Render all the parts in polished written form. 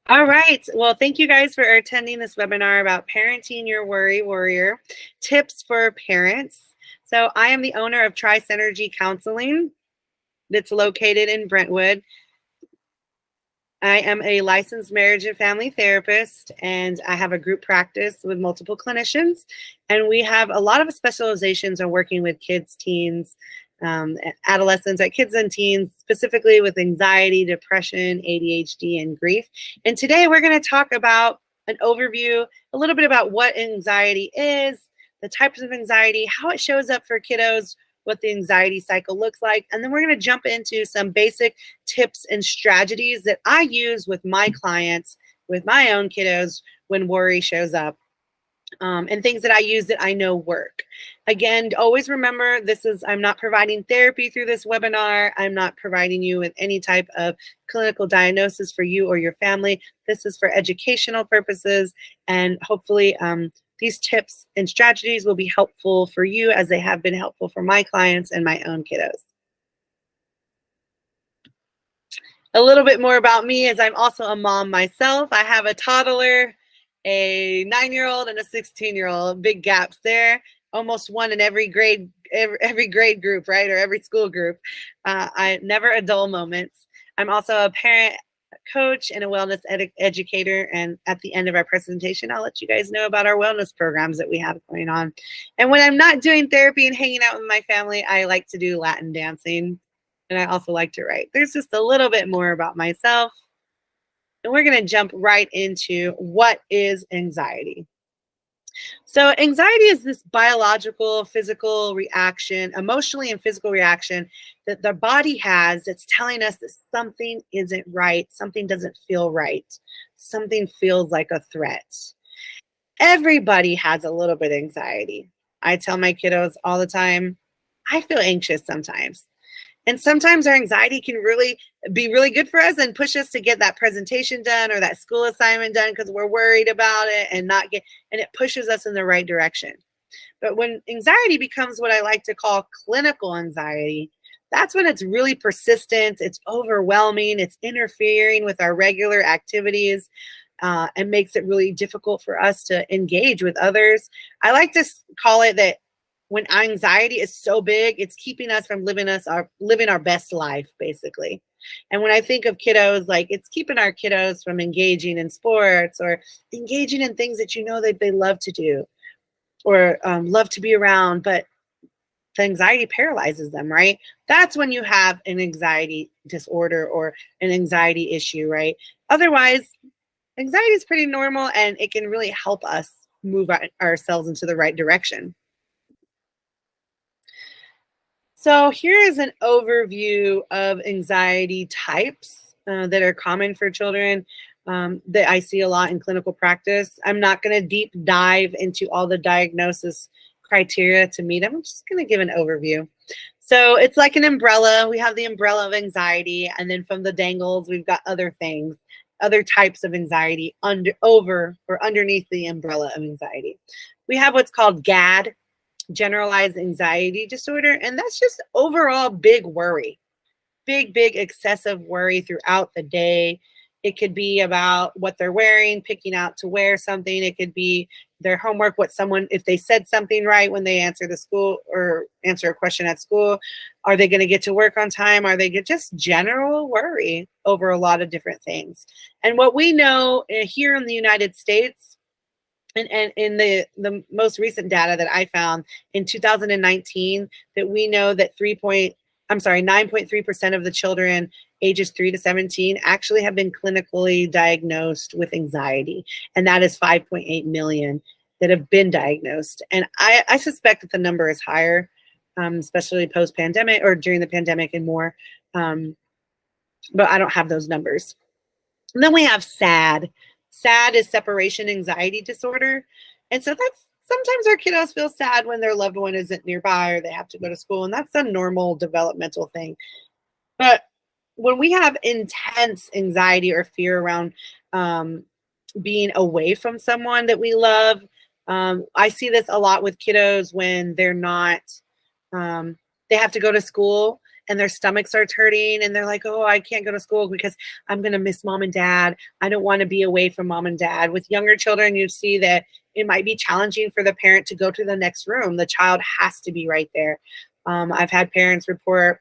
All right. Well, thank you guys for attending this webinar about parenting your worry warrior, tips for parents. So I am the owner of Tri-Synergy Counseling that's located in Brentwood. I am a licensed marriage and family therapist, and I have a group practice with multiple clinicians. And we have a lot of specializations on working with kids, teens, adolescents, kids and teens, specifically with anxiety, depression, ADHD, and grief. And today we're going to talk about an overview, a little bit about what anxiety is, the types of anxiety, how it shows up for kiddos, what the anxiety cycle looks like. And then we're going to jump into some basic tips and strategies that I use with my clients, with my own kiddos when worry shows up. And things that I use that I know work. Again, always remember I'm not providing therapy through this webinar. I'm not providing you with any type of clinical diagnosis for you or your family. This is for educational purposes, and hopefully these tips and strategies will be helpful for you as they have been helpful for my clients and my own kiddos. A little bit more about me is I'm also a mom myself. I have a toddler, a 9-year-old, and a 16-year-old. Big gaps there. Almost one in every grade group, right? Or every school group. I never a dull moments. I'm also a parent, coach, and a wellness educator. And at the end of our presentation, I'll let you guys know about our wellness programs that we have going on. And when I'm not doing therapy and hanging out with my family, I like to do Latin dancing. And I also like to write. There's just a little bit more about myself. And we're going to jump right into what is anxiety. So anxiety is this biological, physical reaction, emotionally and physical reaction that the body has that's telling us that something isn't right, something doesn't feel right, something feels like a threat. Everybody has a little bit of anxiety. I tell my kiddos all the time, I feel anxious sometimes. And sometimes our anxiety can really be really good for us and push us to get that presentation done or that school assignment done because we're worried about it and it pushes us in the right direction. But when anxiety becomes what I like to call clinical anxiety, that's when it's really persistent, it's overwhelming, it's interfering with our regular activities, and makes it really difficult for us to engage with others. I like to call it that when anxiety is so big, it's keeping us from living our best life, basically. And when I think of kiddos, like it's keeping our kiddos from engaging in sports or engaging in things that you know that they love to do or love to be around, but the anxiety paralyzes them, right? That's when you have an anxiety disorder or an anxiety issue, right? Otherwise, anxiety is pretty normal and it can really help us move ourselves into the right direction. So here is an overview of anxiety types that are common for children that I see a lot in clinical practice. I'm not going to deep dive into all the diagnosis criteria to meet them. I'm just going to give an overview. So it's like an umbrella. We have the umbrella of anxiety, and then from the dangles, we've got other things, other types of anxiety over or underneath the umbrella of anxiety. We have what's called GAD, generalized anxiety disorder, and that's just overall big worry, big excessive worry throughout the day. It could be about what they're wearing, picking out to wear something. It could be their homework, if they said something right when they answer the school or answer a question at school. Are they going to get to work on time? Are they just general worry over a lot of different things? And what we know here in the United States, and in the most recent data that I found in 2019, that we know that 9.3% of the children ages 3 to 17 actually have been clinically diagnosed with anxiety. And that is 5.8 million that have been diagnosed. And I suspect that the number is higher, especially post-pandemic or during the pandemic and more. But I don't have those numbers. And then we have SAD. SAD is separation anxiety disorder. And so that's sometimes our kiddos feel sad when their loved one isn't nearby or they have to go to school. And that's a normal developmental thing. But when we have intense anxiety or fear around being away from someone that we love, I see this a lot with kiddos when they're not, they have to go to school and their stomach starts hurting and they're like, oh, I can't go to school because I'm going to miss mom and dad. I don't want to be away from mom and dad. With younger children, you see that it might be challenging for the parent to go to the next room. The child has to be right there. I've had parents report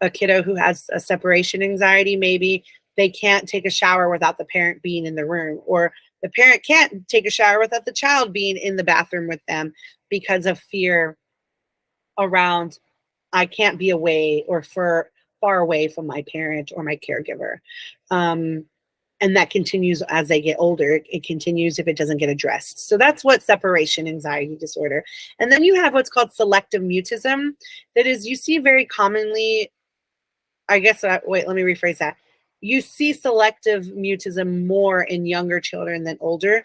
a kiddo who has a separation anxiety. Maybe they can't take a shower without the parent being in the room, or the parent can't take a shower without the child being in the bathroom with them because of fear around, I can't be away or far away from my parent or my caregiver. And that continues as they get older. It continues if it doesn't get addressed. So that's what separation anxiety disorder. And then you have what's called selective mutism. That is, you see very commonly, I guess, wait, let me rephrase that. You see selective mutism more in younger children than older,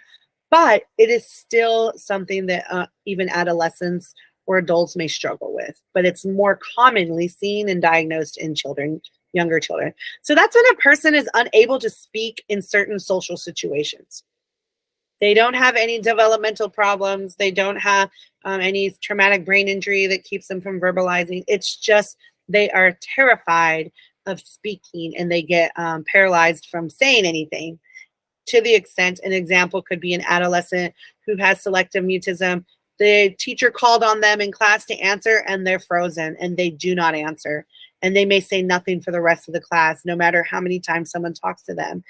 but it is still something that even adolescents or adults may struggle with, but it's more commonly seen and diagnosed in children, younger children. So that's when a person is unable to speak in certain social situations. They don't have any developmental problems. They don't have any traumatic brain injury that keeps them from verbalizing. It's just they are terrified of speaking and they get paralyzed from saying anything, to the extent, an example could be an adolescent who has selective mutism. The teacher called on them in class to answer and they're frozen and they do not answer. And they may say nothing for the rest of the class, no matter how many times someone talks to them.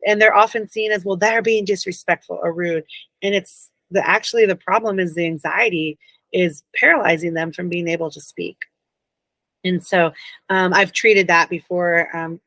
And they're often seen as, well, they're being disrespectful or rude. And it's actually the problem is the anxiety is paralyzing them from being able to speak. And so I've treated that before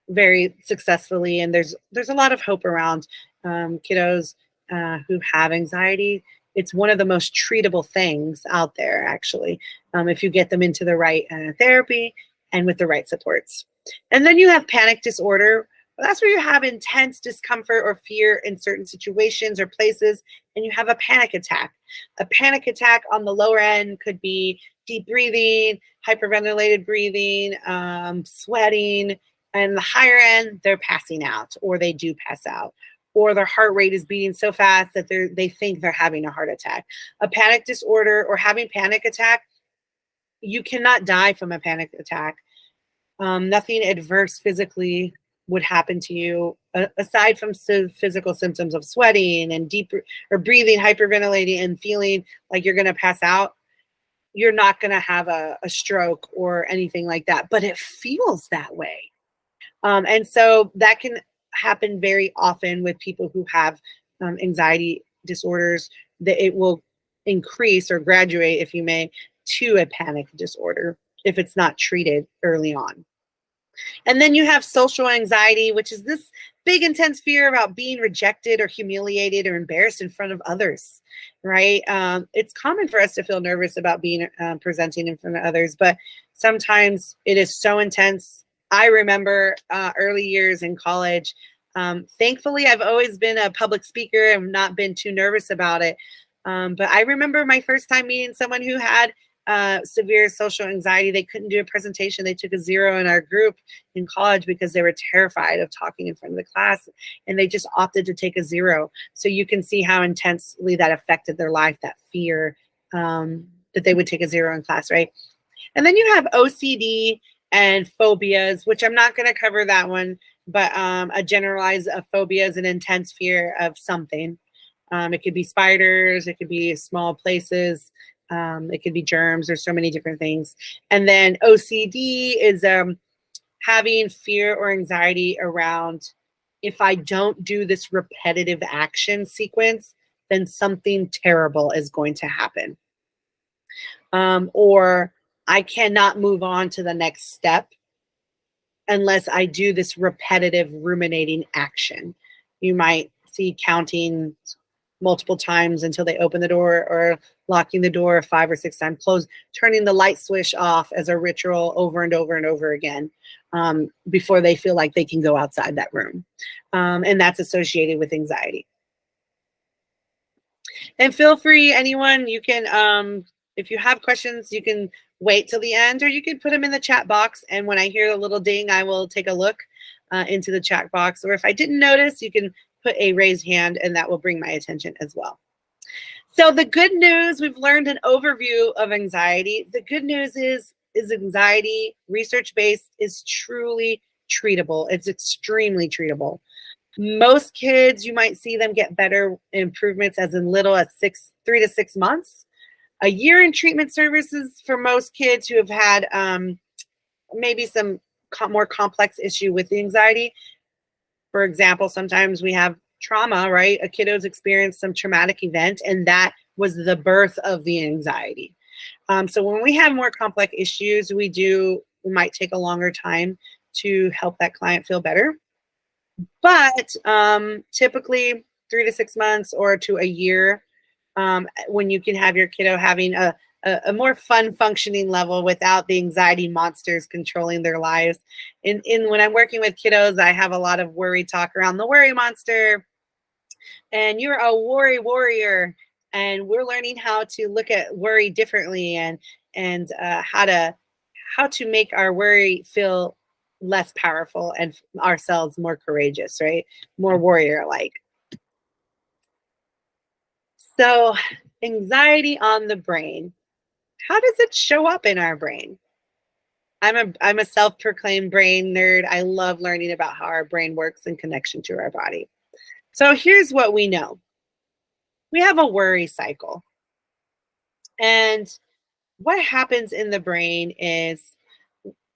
very successfully. And there's a lot of hope around kiddos who have anxiety. It's one of the most treatable things out there, actually, if you get them into the right therapy and with the right supports. And then you have panic disorder. That's where you have intense discomfort or fear in certain situations or places, and you have a panic attack. A panic attack on the lower end could be deep breathing, hyperventilated breathing, sweating, and the higher end, they're passing out, or they do pass out, or their heart rate is beating so fast that they think they're having a heart attack. A panic disorder or having panic attack, you cannot die from a panic attack. Nothing adverse physically would happen to you aside from physical symptoms of sweating and deep or breathing, hyperventilating, and feeling like you're going to pass out. You're not going to have a stroke or anything like that, but it feels that way. And so that can happen very often with people who have anxiety disorders, that it will increase or graduate, if you may, to a panic disorder if it's not treated early on. And then you have social anxiety, which is this big, intense fear about being rejected or humiliated or embarrassed in front of others, right? It's common for us to feel nervous about being presenting in front of others, but sometimes it is so intense. I remember early years in college. Thankfully, I've always been a public speaker and not been too nervous about it. But I remember my first time meeting someone who had severe social anxiety. They couldn't do a presentation. They took a 0 in our group in college because they were terrified of talking in front of the class, and they just opted to take a 0. So you can see how intensely that affected their life, that fear that they would take a 0 in class, right? And then you have OCD and phobias, which I'm not going to cover that one, but a generalized phobia is an intense fear of something. It could be spiders, it could be small places, it could be germs. There's so many different things. And then OCD is having fear or anxiety around, if I don't do this repetitive action sequence, then something terrible is going to happen. Or I cannot move on to the next step unless I do this repetitive ruminating action. You might see counting multiple times until they open the door, or locking the door 5 or 6 times, turning the light switch off as a ritual over and over and over again before they feel like they can go outside that room. And that's associated with anxiety. And feel free, anyone, you can, if you have questions, you can wait till the end, or you can put them in the chat box. And when I hear a little ding, I will take a look into the chat box. Or if I didn't notice, you can put a raised hand and that will bring my attention as well. So the good news, we've learned an overview of anxiety. The good news is is anxiety, research-based, is truly treatable. It's extremely treatable. Most kids, you might see them get better improvements as little as 3 to 6 months. A year in treatment services for most kids who have had maybe some more complex issue with the anxiety. For example, sometimes we have trauma, right? A kiddo's experienced some traumatic event, and that was the birth of the anxiety. So when we have more complex issues, we might take a longer time to help that client feel better. But typically 3 to 6 months or to a year, when you can have your kiddo having a more fun functioning level without the anxiety monsters controlling their lives. When I'm working with kiddos, I have a lot of worry talk around the worry monster. And you're a worry warrior. And we're learning how to look at worry differently and how to make our worry feel less powerful and ourselves more courageous, right? More warrior-like. So anxiety on the brain. How does it show up in our brain? I'm a self-proclaimed brain nerd. I love learning about how our brain works in connection to our body. So here's what we know. We have a worry cycle. And what happens in the brain is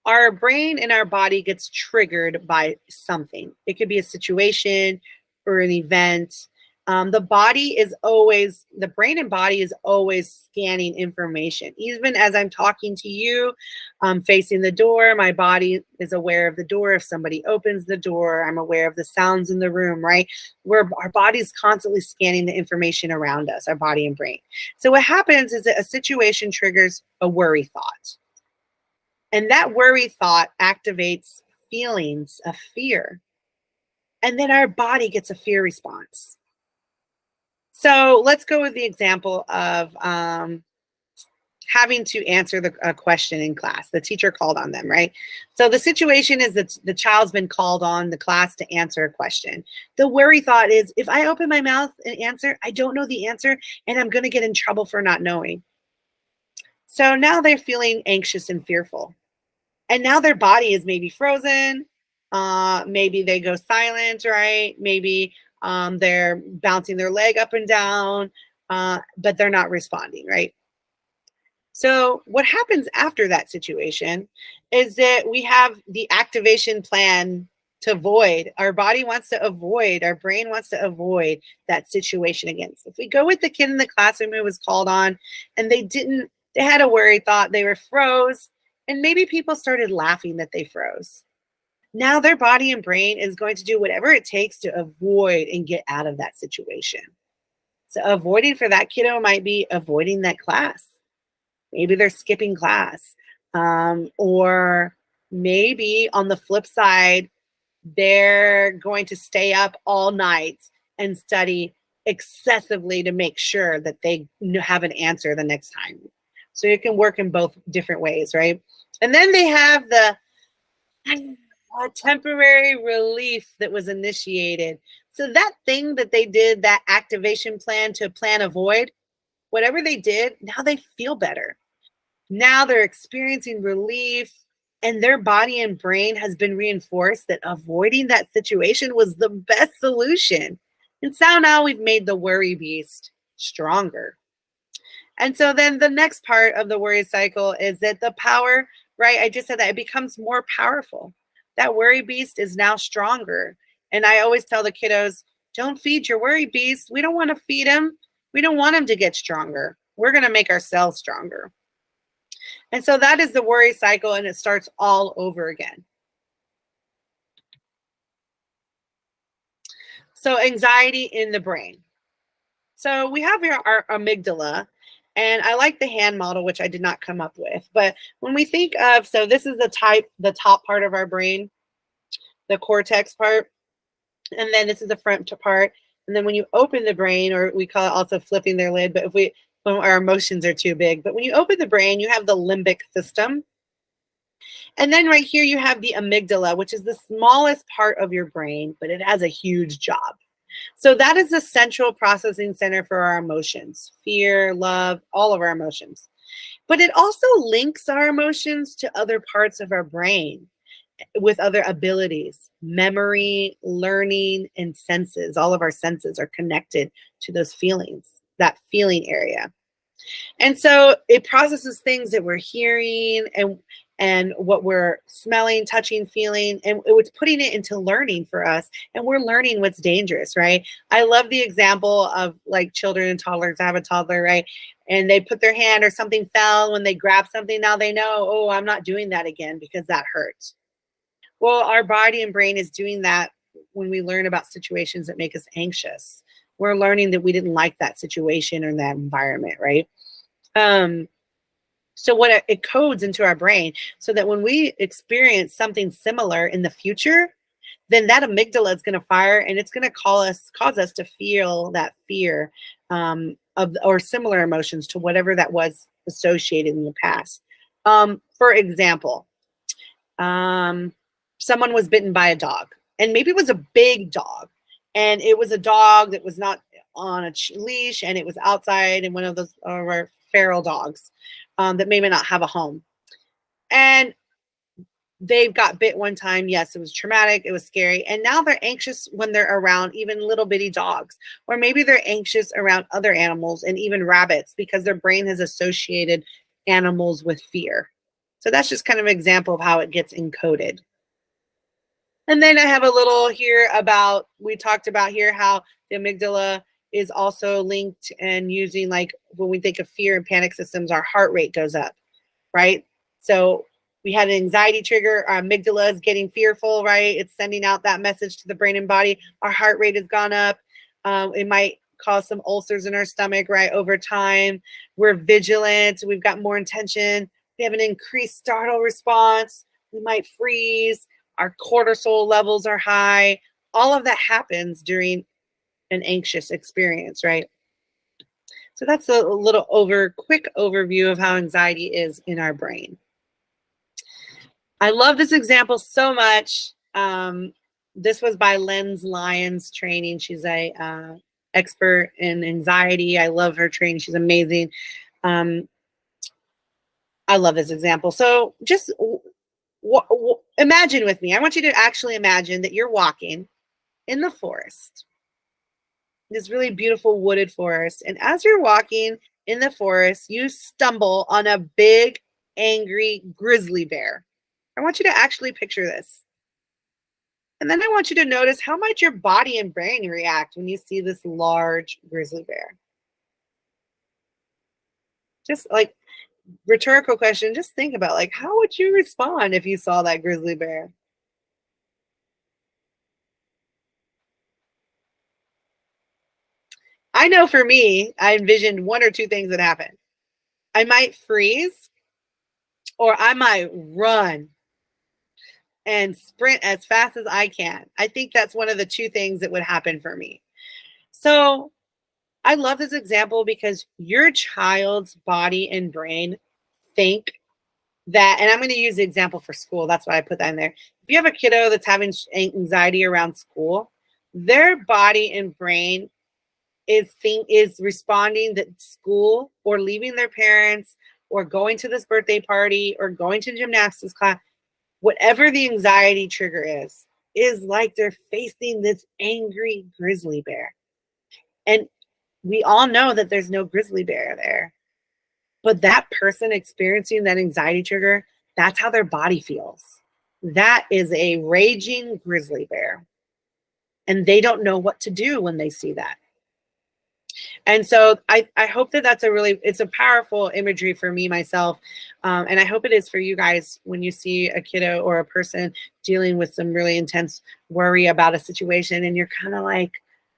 our brain and our body gets triggered by something. It could be a situation or an event. The brain and body is always scanning information. Even as I'm talking to you, facing the door, my body is aware of the door. If somebody opens the door, I'm aware of the sounds in the room, right? Our body's constantly scanning the information around us, our body and brain. So what happens is that a situation triggers a worry thought. And that worry thought activates feelings of fear. And then our body gets a fear response. So let's go with the example of having to answer a question in class. The teacher called on them, right? So the situation is that the child's been called on the class to answer a question. The worry thought is, if I open my mouth and answer, I don't know the answer, and I'm going to get in trouble for not knowing. So now they're feeling anxious and fearful. And now their body is maybe frozen. Maybe they go silent, right? Maybe they're bouncing their leg up and down, but they're not responding, right? So what happens after that situation is that we have the activation plan to avoid. Our body wants to avoid, our brain wants to avoid that situation again. So if we go with the kid in the classroom who was called on and they had a worry thought, they were froze, and maybe people started laughing that they froze. Now their body and brain is going to do whatever it takes to avoid and get out of that situation. So avoiding for that kiddo might be avoiding that class. Maybe they're skipping class. Or maybe on the flip side, they're going to stay up all night and study excessively to make sure that they have an answer the next time. So it can work in both different ways, right? And then they have the temporary relief that was initiated. So that thing that they did, that activation plan to plan avoid, whatever they did, now they feel better. Now they're experiencing relief, and their body and brain has been reinforced that avoiding that situation was the best solution. And so now we've made the worry beast stronger. And so then the next part of the worry cycle is that the power, right? I just said that it becomes more powerful. That worry beast is now stronger. And I always tell the kiddos, don't feed your worry beast. We don't want to feed him. We don't want him to get stronger. We're going to make ourselves stronger. And so that is the worry cycle, and it starts all over again. So anxiety in the brain. So we have here our amygdala, and I like the hand model, which I did not come up with. But when we think of, so this is the top part of our brain, the cortex part, and then this is the front part. And then when you open the brain, or we call it also flipping their lid, but when our emotions are too big. But when you open the brain, you have the limbic system. And then right here, you have the amygdala, which is the smallest part of your brain, but it has a huge job. So that is the central processing center for our emotions, fear, love, all of our emotions. But it also links our emotions to other parts of our brain with other abilities. Memory, learning, and senses. All of our senses are connected to those feelings, that feeling area. And so it processes things that we're hearing and what we're smelling, touching, feeling, and it was putting it into learning for us. And we're learning what's dangerous, right? I love the example of like children and toddlers. I have a toddler, right? And they put their hand or something fell when they grab something. Now they know, oh, I'm not doing that again because that hurts. Well, our body and brain is doing that when we learn about situations that make us anxious. We're learning that we didn't like that situation or that environment, right? Um, so what it codes into our brain so that when we experience something similar in the future, then that amygdala is going to fire and it's going to cause us to feel that fear of or similar emotions to whatever that was associated in the past. For example, um, someone was bitten by a dog, and maybe it was a big dog, and it was a dog that was not on a leash, and it was outside, and one of those our feral dogs that maybe not have a home, and they've got bit one time. Yes, it was traumatic, it was scary, and now they're anxious when they're around even little bitty dogs, or maybe they're anxious around other animals and even rabbits because their brain has associated animals with fear. So that's just kind of an example of how it gets encoded. And then I have a little here about, we talked about here how the amygdala is also linked and using, like when we think of fear and panic systems, our heart rate goes up, right? So we had an anxiety trigger, our amygdala is getting fearful, right? It's sending out that message to the brain and body. Our heart rate has gone up. It might cause some ulcers in our stomach, right? Over time, we're vigilant. We've got more intention. We have an increased startle response. We might freeze. Our cortisol levels are high. All of that happens during an anxious experience, right? So that's a little quick overview of how anxiety is in our brain. I love this example so much. This was by Lens Lyons training. She's a expert in anxiety. I love her training. She's amazing. I love this example. So just imagine with me. I want you to actually imagine that you're walking in the forest, this really beautiful wooded forest. And as you're walking in the forest, you stumble on a big, angry grizzly bear. I want you to actually picture this. And then I want you to notice how might your body and brain react when you see this large grizzly bear. Just like rhetorical question, just think about like how would you respond if you saw that grizzly bear? I know for me, I envisioned one or two things that happen. I might freeze or I might run and sprint as fast as I can. I think that's one of the two things that would happen for me. So I love this example because your child's body and brain think that, and I'm going to use the example for school. That's why I put that in there. If you have a kiddo that's having anxiety around school, their body and brain is responding that school or leaving their parents or going to this birthday party or going to gymnastics class, whatever the anxiety trigger is like they're facing this angry grizzly bear. And we all know that there's no grizzly bear there. But that person experiencing that anxiety trigger, that's how their body feels. That is a raging grizzly bear. And they don't know what to do when they see that. And so I hope that that's it's a powerful imagery for me myself. And I hope it is for you guys when you see a kiddo or a person dealing with some really intense worry about a situation and you're kind of like,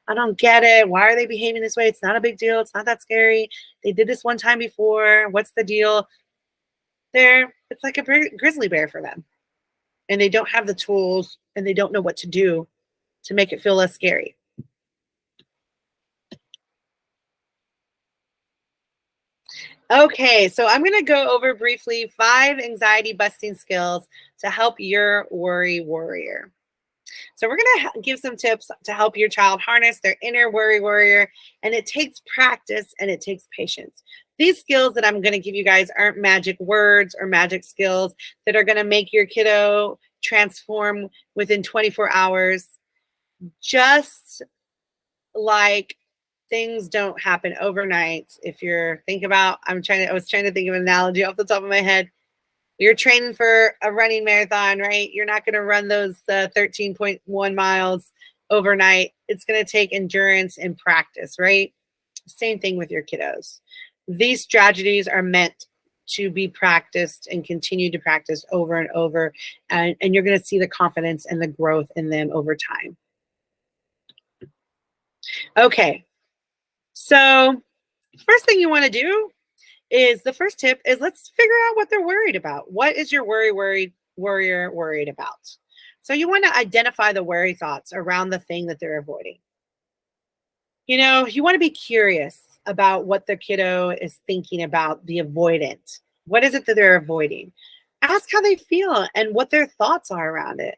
I don't get it. Why are they behaving this way? It's not a big deal. It's not that scary. They did this one time before. What's the deal? It's like a grizzly bear for them. And they don't have the tools and they don't know what to do to make it feel less scary. Okay, so I'm going to go over briefly 5 anxiety busting skills to help your worry warrior. So we're going to give some tips to help your child harness their inner worry warrior, and it takes practice and it takes patience. These skills that I'm going to give you guys aren't magic words or magic skills that are going to make your kiddo transform within 24 hours. Just like things don't happen overnight. If you're I was trying to think of an analogy off the top of my head. You're training for a running marathon, right? You're not going to run those 13.1 miles overnight. It's going to take endurance and practice, right? Same thing with your kiddos. These strategies are meant to be practiced and continue to practice over and over. And you're going to see the confidence and the growth in them over time. Okay. So first thing you want to do is the first tip is let's figure out what they're worried about. What is your warrior worried about? So you want to identify the worry thoughts around the thing that they're avoiding. You want to be curious about what the kiddo is thinking about the avoidant. What is it that they're avoiding? Ask how they feel and what their thoughts are around it.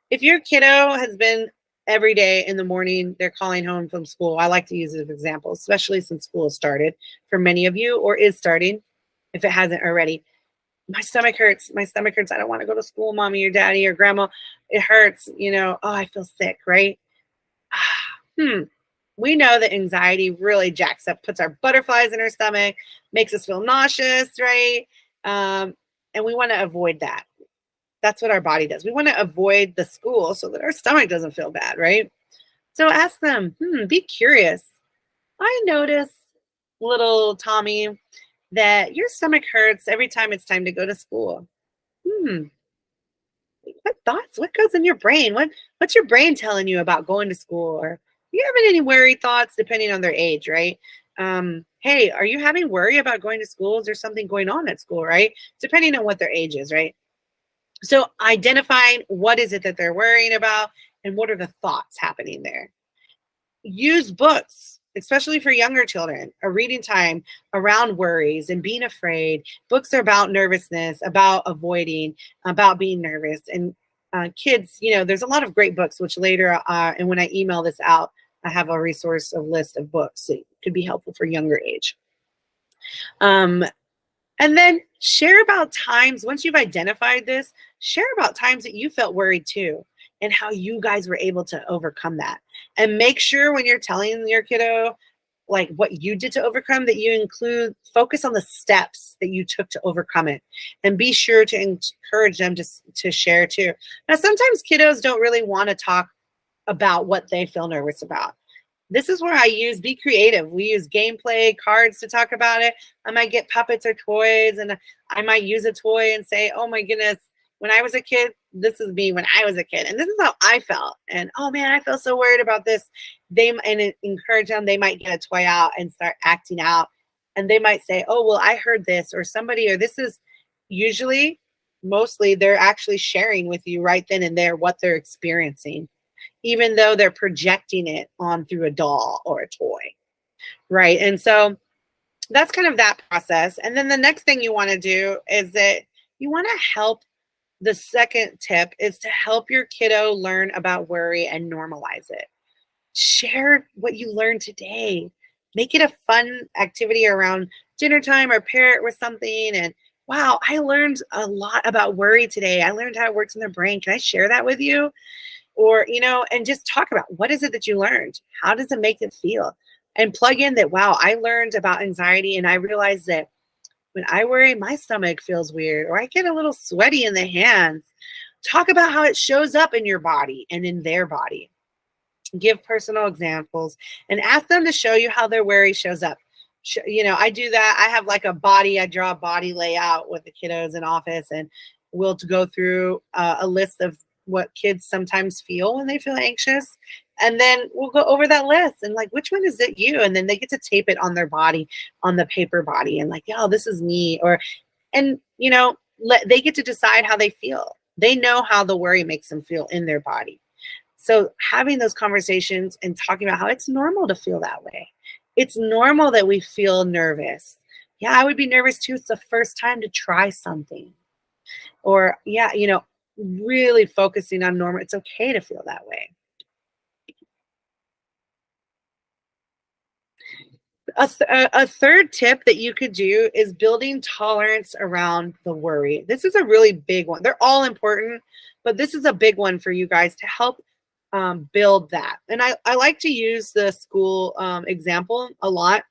If your kiddo has been every day in the morning, they're calling home from school. I like to use it as an example, especially since school has started for many of you or is starting if it hasn't already. My stomach hurts. My stomach hurts. I don't want to go to school, mommy or daddy or grandma. It hurts. Oh, I feel sick, right? We know that anxiety really jacks up, puts our butterflies in our stomach, makes us feel nauseous, right? And we want to avoid that. That's what our body does. We want to avoid the school so that our stomach doesn't feel bad, right? So ask them, be curious. I notice, little Tommy, that your stomach hurts every time it's time to go to school. What thoughts? What goes in your brain? What's your brain telling you about going to school? Or are you having any worry thoughts depending on their age, right? Hey, are you having worry about going to school? Is there something going on at school, right? Depending on what their age is, right? So identifying what is it that they're worrying about and what are the thoughts happening there. Use books, especially for younger children, a reading time around worries and being afraid. Books are about nervousness, about avoiding, about being nervous. And kids, there's a lot of great books, which later, and when I email this out, I have a resource, a list of books that could be helpful for younger age. And then share about times, once you've identified this, share about times that you felt worried too and how you guys were able to overcome that. And make sure when you're telling your kiddo like what you did to overcome that you focus on the steps that you took to overcome it, and be sure to encourage them to share too. Now, sometimes kiddos don't really want to talk about what they feel nervous about. This is where I be creative. We use gameplay cards to talk about it. I might get puppets or toys, and I might use a toy and say, oh my goodness, when I was a kid, this is me when I was a kid. And this is how I felt. And oh man, I feel so worried about this. And encourage them. They might get a toy out and start acting out. And they might say, oh, well, I heard this, or somebody, or this is mostly they're actually sharing with you right then and there what they're experiencing, even though they're projecting it on through a doll or a toy, right? And so that's kind of that process. And then the next thing you want to do is that you want to help. The second tip is to help your kiddo learn about worry and normalize it. Share what you learned today. Make it a fun activity around dinner time, or pair it with something. And wow, I learned a lot about worry today. I learned how it works in the brain. Can I share that with you? Or, and just talk about what is it that you learned? How does it make it feel? And plug in that, wow, I learned about anxiety and I realized that when I worry, my stomach feels weird, or I get a little sweaty in the hands. Talk about how it shows up in your body and in their body. Give personal examples and ask them to show you how their worry shows up. I do that. I have I draw a body layout with the kiddos in office, and we'll go through a list of what kids sometimes feel when they feel anxious. And then we'll go over that list and which one is it you? And then they get to tape it on their body, on the paper body, and this is me. They get to decide how they feel. They know how the worry makes them feel in their body. So having those conversations and talking about how it's normal to feel that way. It's normal that we feel nervous. Yeah, I would be nervous too. It's the first time to try something. Or yeah, really focusing on normal. It's okay to feel that way. A third tip that you could do is building tolerance around the worry. This is a really big one. They're all important, but this is a big one for you guys to help build that. And I like to use the school example a lot.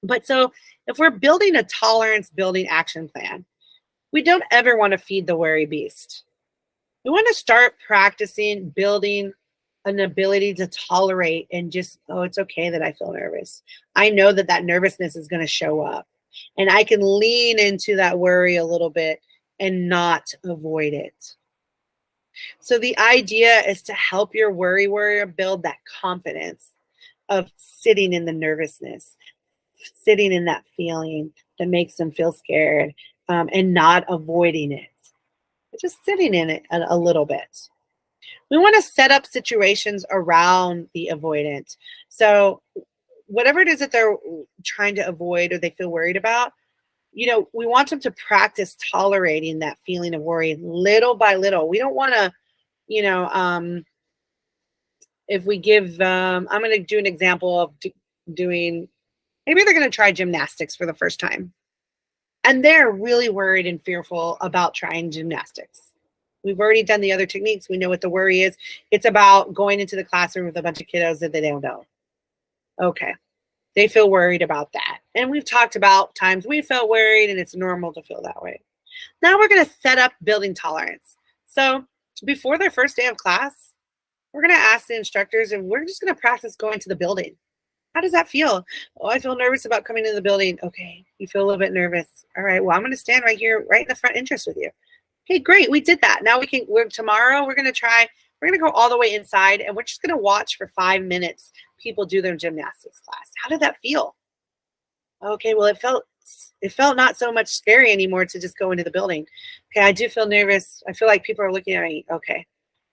But so if we're building a tolerance building action plan, we don't ever want to feed the worry beast. We want to start practicing building an ability to tolerate and just, oh, it's okay that I feel nervous. I know that that nervousness is going to show up, and I can lean into that worry a little bit and not avoid it. So the idea is to help your worry warrior build that confidence of sitting in the nervousness, sitting in that feeling that makes them feel scared, and not avoiding it, just sitting in it a little bit. We want to set up situations around the avoidant. So whatever it is that they're trying to avoid or they feel worried about, we want them to practice tolerating that feeling of worry little by little. We don't want to, if we give, I'm going to do an example of doing, maybe they're going to try gymnastics for the first time. And they're really worried and fearful about trying gymnastics. We've already done the other techniques. We know what the worry is. It's about going into the classroom with a bunch of kiddos that they don't know. Okay. They feel worried about that. And we've talked about times we felt worried, and it's normal to feel that way. Now we're going to set up building tolerance. So before their first day of class, we're going to ask the instructors, and we're just going to practice going to the building. How does that feel? Oh, I feel nervous about coming in the building. Okay. You feel a little bit nervous. All right. Well, I'm going to stand right here, right in the front entrance with you. Okay, great. We did that. Now tomorrow we're going to go all the way inside, and we're just going to watch for 5 minutes people do their gymnastics class. How did that feel? Okay, well, it felt not so much scary anymore to just go into the building. Okay, I do feel nervous. I feel like people are looking at me. Okay,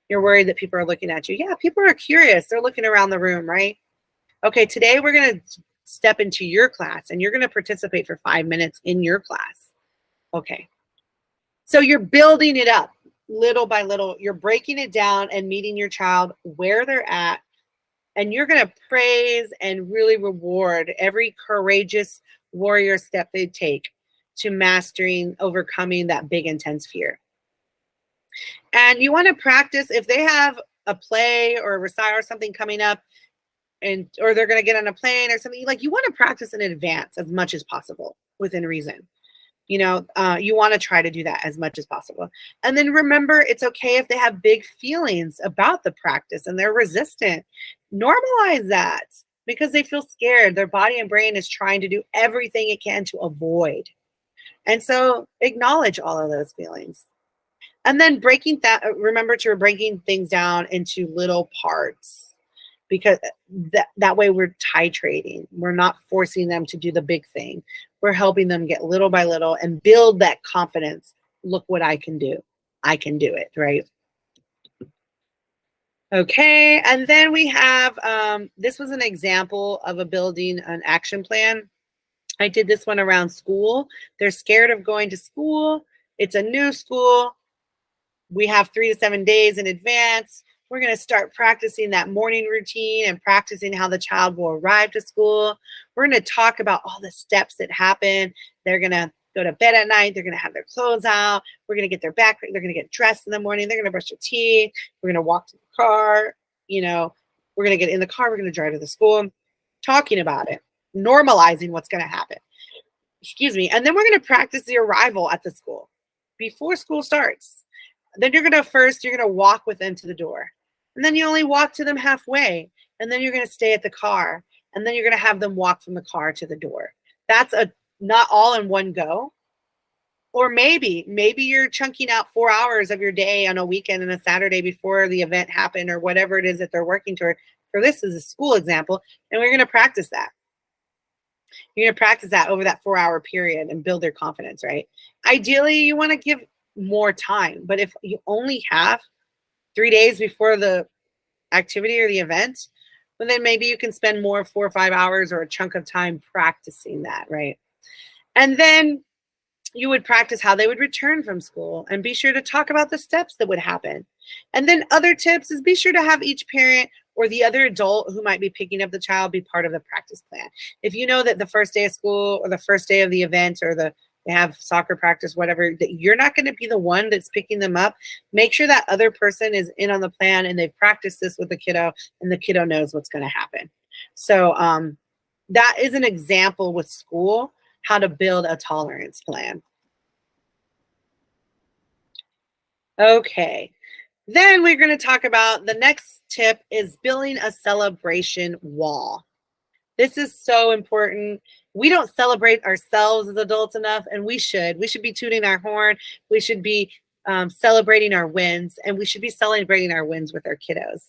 you're worried that people are looking at you. Yeah, people are curious. They're looking around the room, right? Okay, today we're going to step into your class, and you're going to participate for 5 minutes in your class. Okay. So you're building it up little by little. You're breaking it down and meeting your child where they're at. And you're going to praise and really reward every courageous warrior step they take to overcoming that big, intense fear. And you want to practice if they have a play or a recital or something coming up, or they're going to get on a plane or something, you want to practice in advance as much as possible within reason. You want to try to do that as much as possible. And then remember, it's okay if they have big feelings about the practice and they're resistant. Normalize that because they feel scared. Their body and brain is trying to do everything it can to avoid. And so acknowledge all of those feelings. And then remember to breaking things down into little parts, because that way we're titrating. We're not forcing them to do the big thing. We're helping them get little by little and build that confidence. Look what I can do. I can do it, right? Okay, and then we have, this was an example of building an action plan. I did this one around school. They're scared of going to school. It's a new school. We have 3 to 7 days in advance. We're going to start practicing that morning routine and practicing how the child will arrive to school. We're going to talk about all the steps that happen. They're going to go to bed at night. They're going to have their clothes out. We're going to get their backpack. They're going to get dressed in the morning. They're going to brush their teeth. We're going to walk to the car. We're going to get in the car. We're going to drive to the school, talking about it, normalizing what's going to happen. Excuse me. And then we're going to practice the arrival at the school before school starts. Then you're going to walk with them to the door. And then you only walk to them halfway. And then you're going to stay at the car. And then you're going to have them walk from the car to the door. That's not all in one go. Or maybe you're chunking out 4 hours of your day on a weekend and a Saturday before the event happened, or whatever it is that they're working toward. For this is a school example. And we're going to practice that. You're going to practice that over that 4-hour period and build their confidence, right? Ideally, you want to give more time. But if you only have 3 days before the activity or the event, well, then maybe you can spend more 4 or 5 hours or a chunk of time practicing that, right? And then you would practice how they would return from school and be sure to talk about the steps that would happen. And then other tips is be sure to have each parent or the other adult who might be picking up the child be part of the practice plan. If you know that the first day of school or the first day of the event or they have soccer practice, whatever, that you're not going to be the one that's picking them up, make sure that other person is in on the plan and they've practiced this with the kiddo and the kiddo knows what's going to happen. So that is an example with school, how to build a tolerance plan. Okay, then we're going to talk about the next tip is building a celebration wall. This is so important. We don't celebrate ourselves as adults enough, and we should. We should be tooting our horn. We should be celebrating our wins, and we should be celebrating our wins with our kiddos.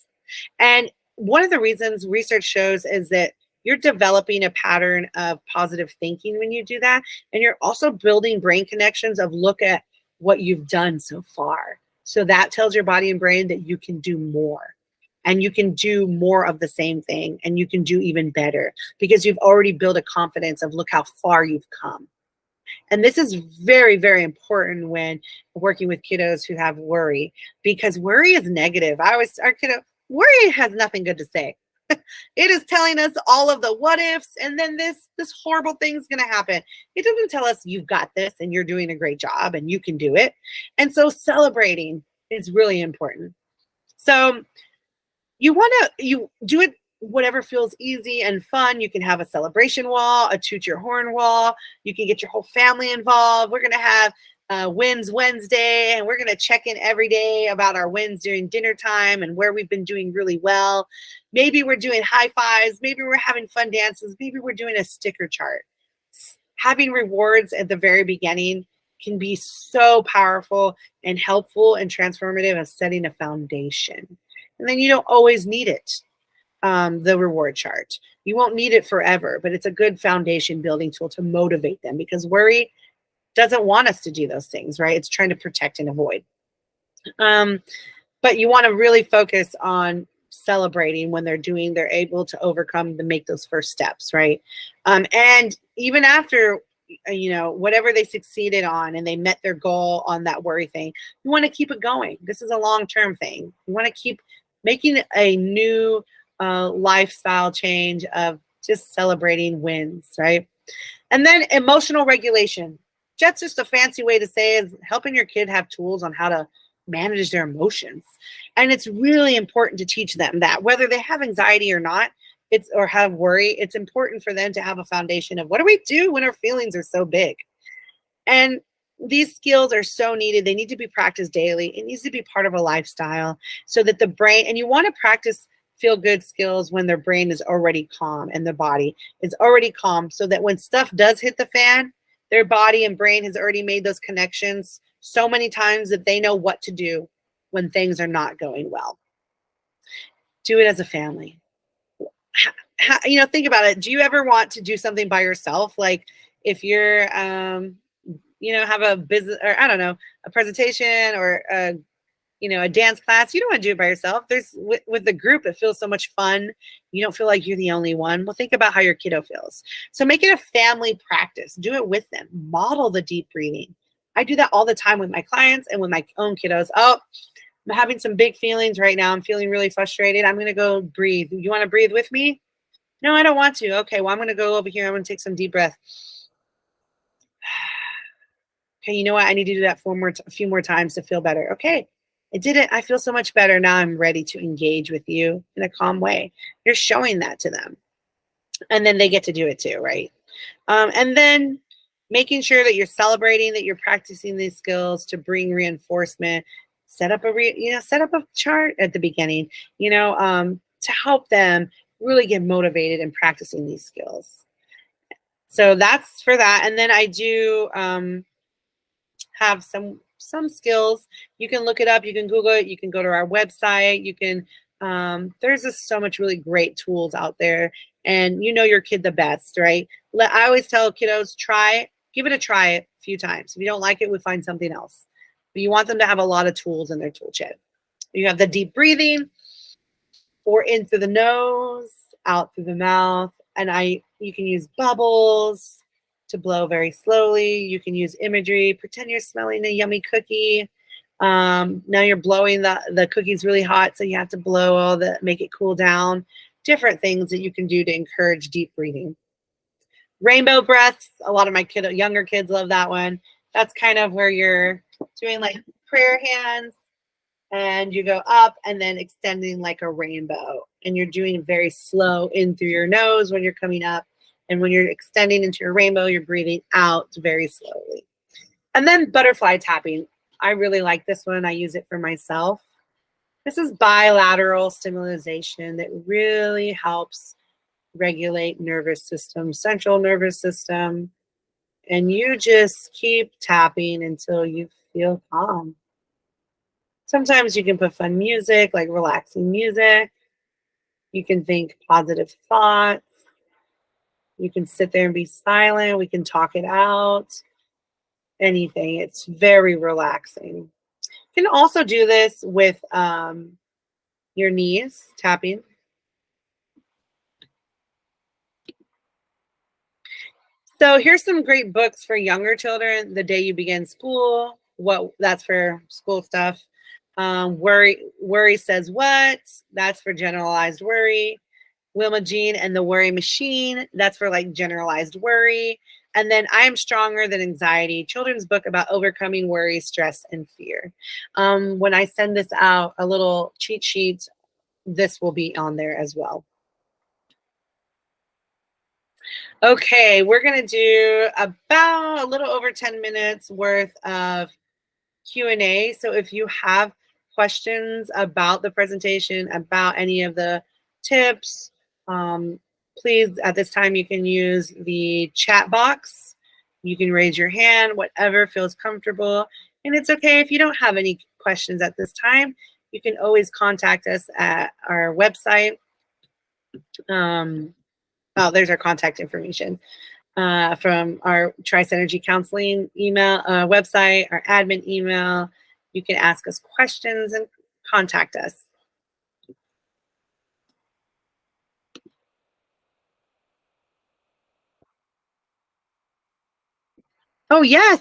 And one of the reasons research shows is that you're developing a pattern of positive thinking when you do that, and you're also building brain connections of look at what you've done so far. So that tells your body and brain that you can do more. And you can do more of the same thing, and you can do even better because you've already built a confidence of look how far you've come. And this is very, very important when working with kiddos who have worry, because worry is negative. Our kiddo, worry has nothing good to say. It is telling us all of the what ifs, and then this horrible thing's going to happen. It doesn't tell us you've got this and you're doing a great job and you can do it. And so celebrating is really important. So you do it whatever feels easy and fun. You can have a celebration wall, a toot your horn wall. You can get your whole family involved. We're going to have Wins Wednesday, and we're going to check in every day about our wins during dinner time and where we've been doing really well. Maybe we're doing high fives. Maybe we're having fun dances. Maybe we're doing a sticker chart. Having rewards at the very beginning can be so powerful and helpful and transformative of setting a foundation. And then you don't always need it, the reward chart. You won't need it forever, but it's a good foundation building tool to motivate them, because worry doesn't want us to do those things, right? It's trying to protect and avoid. But you want to really focus on celebrating when they're able to overcome to make those first steps, right? And even after, whatever they succeeded on and they met their goal on that worry thing, you want to keep it going. This is a long-term thing. You want to keep making a new lifestyle change of just celebrating wins, right? And then emotional regulation. That's just a fancy way to say is helping your kid have tools on how to manage their emotions. And it's really important to teach them that whether they have anxiety or not, or have worry, it's important for them to have a foundation of what do we do when our feelings are so big? And these skills are so needed. They need to be practiced daily. It needs to be part of a lifestyle so that the brain, and you want to practice feel good skills when their brain is already calm and the body is already calm, so that when stuff does hit the fan, their body and brain has already made those connections so many times that they know what to do when things are not going well. Do it as a family. Think about it. Do you ever want to do something by yourself? Like if you're, have a business, or I don't know, a presentation or a dance class, you don't want to do it by yourself. With the group, it feels so much fun. You don't feel like you're the only one. Well, think about how your kiddo feels. So make it a family practice. Do it with them. Model the deep breathing. I do that all the time with my clients and with my own kiddos. Oh, I'm having some big feelings right now. I'm feeling really frustrated. I'm going to go breathe. You want to breathe with me? No, I don't want to. Okay, well, I'm going to go over here. I'm going to take some deep breath. Okay, you know what? I need to do that a few more times to feel better. Okay, I did it. I feel so much better. Now I'm ready to engage with you in a calm way. You're showing that to them. And then they get to do it too, right? And then making sure that you're celebrating, that you're practicing these skills to bring reinforcement. Set up a chart at the beginning, to help them really get motivated in practicing these skills. So that's for that. And then I do have some skills. You can look it up. You can Google it. You can go to our website. You can, there's just so much really great tools out there, and your kid the best, right? I always tell kiddos, give it a try a few times. If you don't like it, we find something else. But you want them to have a lot of tools in their tool shed. You have the deep breathing, or in through the nose, out through the mouth. And you can use bubbles to blow very slowly. You can use imagery, pretend you're smelling a yummy cookie. Now you're blowing the cookies really hot, so you have to blow make it cool down. Different things that you can do to encourage deep breathing. Rainbow breaths. A lot of my younger kids love that one. That's kind of where you're doing like prayer hands and you go up and then extending like a rainbow. And you're doing very slow in through your nose when you're coming up. And when you're extending into your rainbow, you're breathing out very slowly. And then butterfly tapping. I really like this one. I use it for myself. This is bilateral stimulation that really helps regulate nervous system, central nervous system. And you just keep tapping until you feel calm. Sometimes you can put fun music, like relaxing music. You can think positive thoughts. You can sit there and be silent. We can talk it out. Anything. It's very relaxing. You can also do this with your knees, tapping. So here's some great books for younger children. The Day You Begin School. That's for school stuff. Worry Says What. That's for generalized worry. Wilma Jean and the Worry Machine. That's for like generalized worry. And then I Am Stronger Than Anxiety, children's book about overcoming worry, stress, and fear. When I send this out, a little cheat sheet, this will be on there as well. Okay, we're going to do about a little over 10 minutes worth of Q&A. So if you have questions about the presentation, about any of the tips, please, at this time, you can use the chat box. You can raise your hand, whatever feels comfortable. And it's okay if you don't have any questions at this time. You can always contact us at our website. There's our contact information from our Tri-Synergy Counseling email website, our admin email. You can ask us questions and contact us. Oh, yes.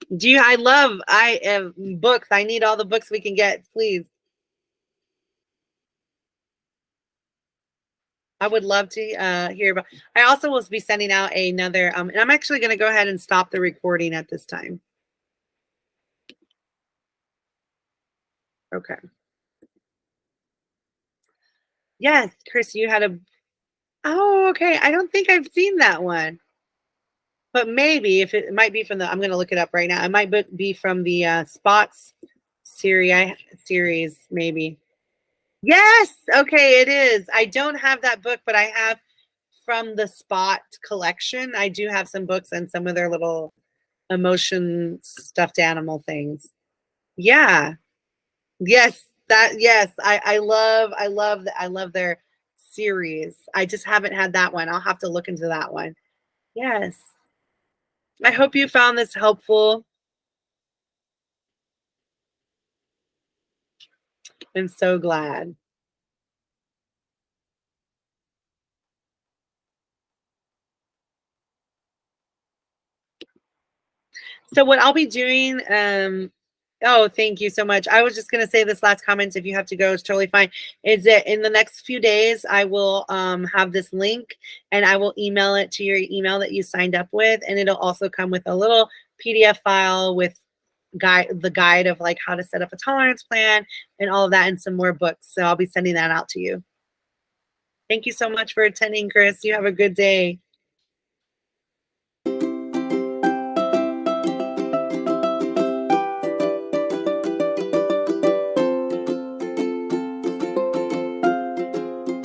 I have books. I need all the books we can get, please. I would love to hear about. I also will be sending out another, and I'm actually going to go ahead and stop the recording at this time. Okay. Yes, Chris, you had a. Oh, okay. I don't think I've seen that one. But maybe if it might be from the, I'm going to look it up right now. It might be from the Spots series, maybe. Yes. Okay, it is. I don't have that book, but I have from the Spot collection. I do have some books and some of their little emotion stuffed animal things. Yeah. Yes. Yes. I love their series. I just haven't had that one. I'll have to look into that one. Yes. I hope you found this helpful. I'm so glad. So what I'll be doing, oh, thank you so much. I was just going to say this last comment. If you have to go, it's totally fine. Is that in the next few days, I will have this link and I will email it to your email that you signed up with. And it'll also come with a little PDF file with the guide of like how to set up a tolerance plan and all of that and some more books. So I'll be sending that out to you. Thank you so much for attending, Chris. You have a good day.